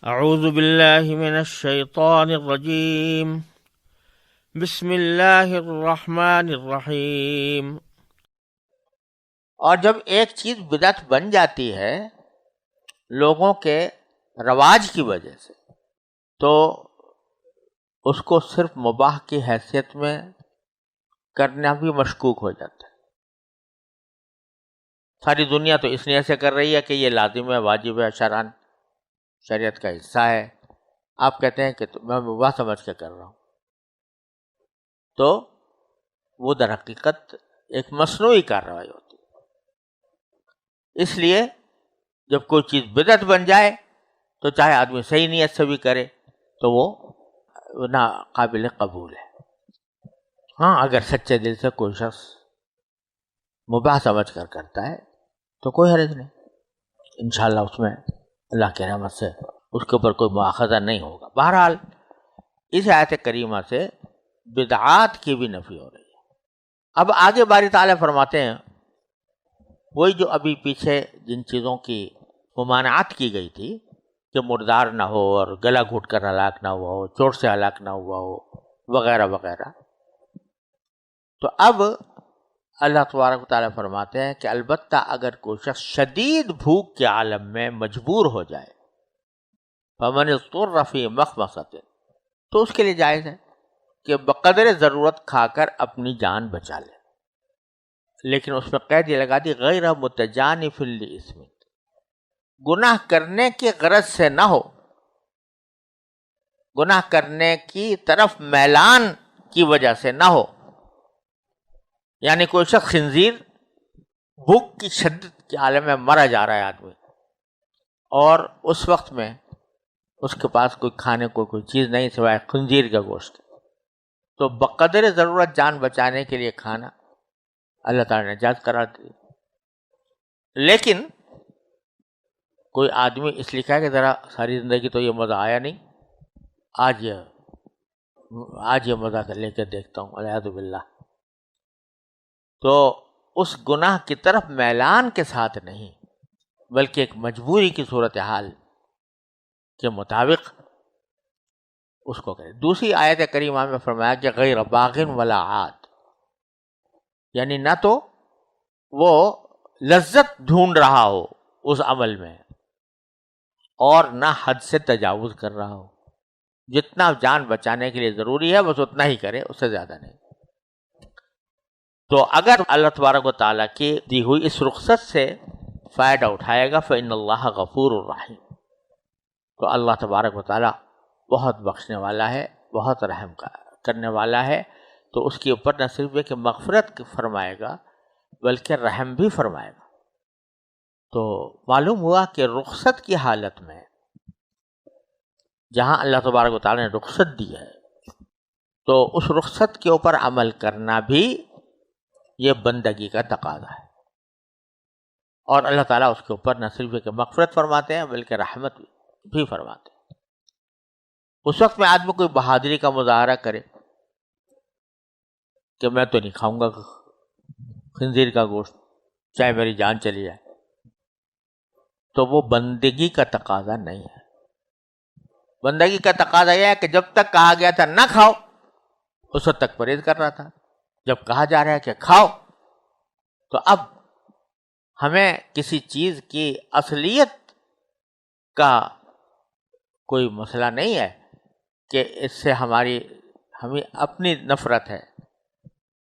اعوذ باللہ من الشیطان الرجیم بسم اللہ الرحمن الرحیم۔ اور جب ایک چیز بدعت بن جاتی ہے لوگوں کے رواج کی وجہ سے تو اس کو صرف مباح کی حیثیت میں کرنا بھی مشکوک ہو جاتا ہے۔ ساری دنیا تو اس لیے سے کر رہی ہے کہ یہ لازم ہے، واجب ہے، شرعاً شریعت کا حصہ ہے۔ آپ کہتے ہیں کہ میں مباح سمجھ کے کر رہا ہوں، تو وہ در حقیقت ایک مصنوعی کارروائی ہوتی ہے۔ اس لیے جب کوئی چیز بدعت بن جائے تو چاہے آدمی صحیح نیت سے بھی کرے تو وہ ناقابل قبول ہے۔ ہاں، اگر سچے دل سے کوئی شخص مباح سمجھ کر کرتا ہے تو کوئی حرج نہیں، انشاءاللہ اس میں اللہ کی رحمت سے اس کے اوپر کوئی مواخذہ نہیں ہوگا۔ بہرحال اس آیت کریمہ سے بدعات کی بھی نفی ہو رہی ہے۔ اب آگے باری تعالیٰ فرماتے ہیں وہی جو ابھی پیچھے جن چیزوں کی ممانعت کی گئی تھی کہ مردار نہ ہو اور گلا گھوٹ کر ہلاک نہ ہوا ہو، چوٹ سے ہلاک نہ ہوا ہو، وغیرہ وغیرہ، تو اب اللہ تبارک و تعالیٰ فرماتے ہیں کہ البتہ اگر کوئی شخص شدید بھوک کے عالم میں مجبور ہو جائے فمن اضطر فی مخمصۃ، تو اس کے لیے جائز ہے کہ بقدر ضرورت کھا کر اپنی جان بچا لے، لیکن اس میں قید یہ لگا دی غیر متجانف لإثم، گناہ کرنے کی غرض سے نہ ہو، گناہ کرنے کی طرف میلان کی وجہ سے نہ ہو۔ یعنی کوئی شخص خنزیر بھوک کی شدت کے عالم میں مرا جا رہا ہے آدمی، اور اس وقت میں اس کے پاس کوئی کھانے کو کوئی چیز نہیں سوائے خنزیر کا گوشت، تو بقدر ضرورت جان بچانے کے لیے کھانا اللہ تعالیٰ نے جائز قرار دی۔ لیکن کوئی آدمی اس لیے کہا کہ ذرا ساری زندگی تو یہ مزہ آیا نہیں، آج یہ مزہ لے کے دیکھتا ہوں، والعیاذ باللہ، تو اس گناہ کی طرف میلان کے ساتھ نہیں بلکہ ایک مجبوری کی صورتحال کے مطابق اس کو کرے۔ دوسری آیت کریمہ میں فرمایا کہ غیر باغ ولا عاد، یعنی نہ تو وہ لذت ڈھونڈ رہا ہو اس عمل میں اور نہ حد سے تجاوز کر رہا ہو، جتنا جان بچانے کے لیے ضروری ہے بس اتنا ہی کرے، اس سے زیادہ نہیں۔ تو اگر اللہ تبارک و تعالیٰ کی دی ہوئی اس رخصت سے فائدہ اٹھائے گا فإن اللہ غفور الرحیم، تو اللہ تبارک و تعالیٰ بہت بخشنے والا ہے، بہت رحم کرنے والا ہے، تو اس کے اوپر نہ صرف یہ کہ مغفرت فرمائے گا بلکہ رحم بھی فرمائے گا۔ تو معلوم ہوا کہ رخصت کی حالت میں جہاں اللہ تبارک و تعالیٰ نے رخصت دی ہے تو اس رخصت کے اوپر عمل کرنا بھی یہ بندگی کا تقاضا ہے، اور اللہ تعالیٰ اس کے اوپر نہ صرف کہ مغفرت فرماتے ہیں بلکہ رحمت بھی فرماتے ہیں۔ اس وقت میں آدمی کوئی بہادری کا مظاہرہ کرے کہ میں تو نہیں کھاؤں گا خنزیر کا گوشت چاہے میری جان چلی جائے، تو وہ بندگی کا تقاضا نہیں ہے۔ بندگی کا تقاضا یہ ہے کہ جب تک کہا گیا تھا نہ کھاؤ اس وقت تک پرہیز کر رہا تھا، جب کہا جا رہا ہے کہ کھاؤ تو اب ہمیں کسی چیز کی اصلیت کا کوئی مسئلہ نہیں ہے کہ اس سے ہمیں اپنی نفرت ہے۔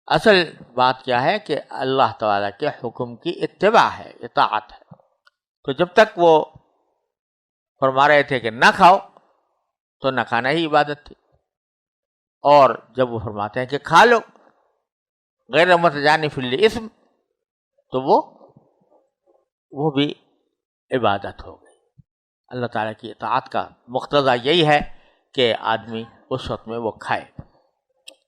اصل بات کیا ہے کہ اللہ تعالیٰ کے حکم کی اتباع ہے، اطاعت ہے۔ تو جب تک وہ فرما رہے تھے کہ نہ کھاؤ تو نہ کھانا ہی عبادت تھی، اور جب وہ فرماتے ہیں کہ کھا لو غیر متجانف لإثم تو وہ بھی عبادت ہو گئی۔ اللہ تعالیٰ کی اطاعت کا مقتضا یہی ہے کہ آدمی اس وقت میں وہ کھائے۔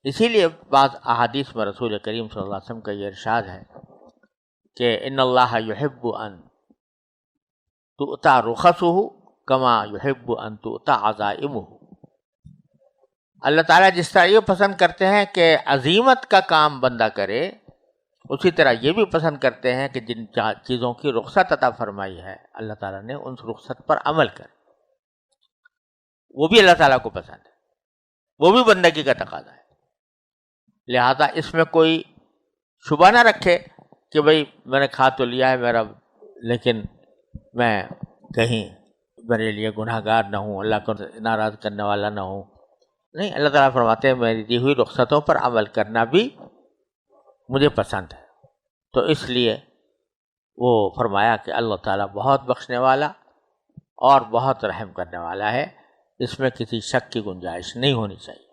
اسی لیے بعض احادیث میں رسول کریم صلی اللہ علیہ وسلم کا یہ ارشاد ہے کہ ان اللہ یحب ان تؤتى رخصه کما یحب ان تؤتى عزائمه، اللہ تعالیٰ جس طرح یہ پسند کرتے ہیں کہ عزیمت کا کام بندہ کرے، اسی طرح یہ بھی پسند کرتے ہیں کہ جن چیزوں کی رخصت عطا فرمائی ہے اللہ تعالیٰ نے ان رخصت پر عمل کرے۔ وہ بھی اللہ تعالیٰ کو پسند ہے، وہ بھی بندگی کا تقاضا ہے. لہذا اس میں کوئی شبہ نہ رکھے کہ بھئی میں نے کھا تو لیا ہے میرا، لیکن میں کہیں میرے لیے گناہ گار نہ ہوں، اللہ کو ناراض کرنے والا نہ ہوں. نہیں، اللہ تعالیٰ فرماتے ہیں میری دی ہوئی رخصتوں پر عمل کرنا بھی مجھے پسند ہے. تو اس لیے وہ فرمایا کہ اللہ تعالیٰ بہت بخشنے والا اور بہت رحم کرنے والا ہے، اس میں کسی شک کی گنجائش نہیں ہونی چاہیے.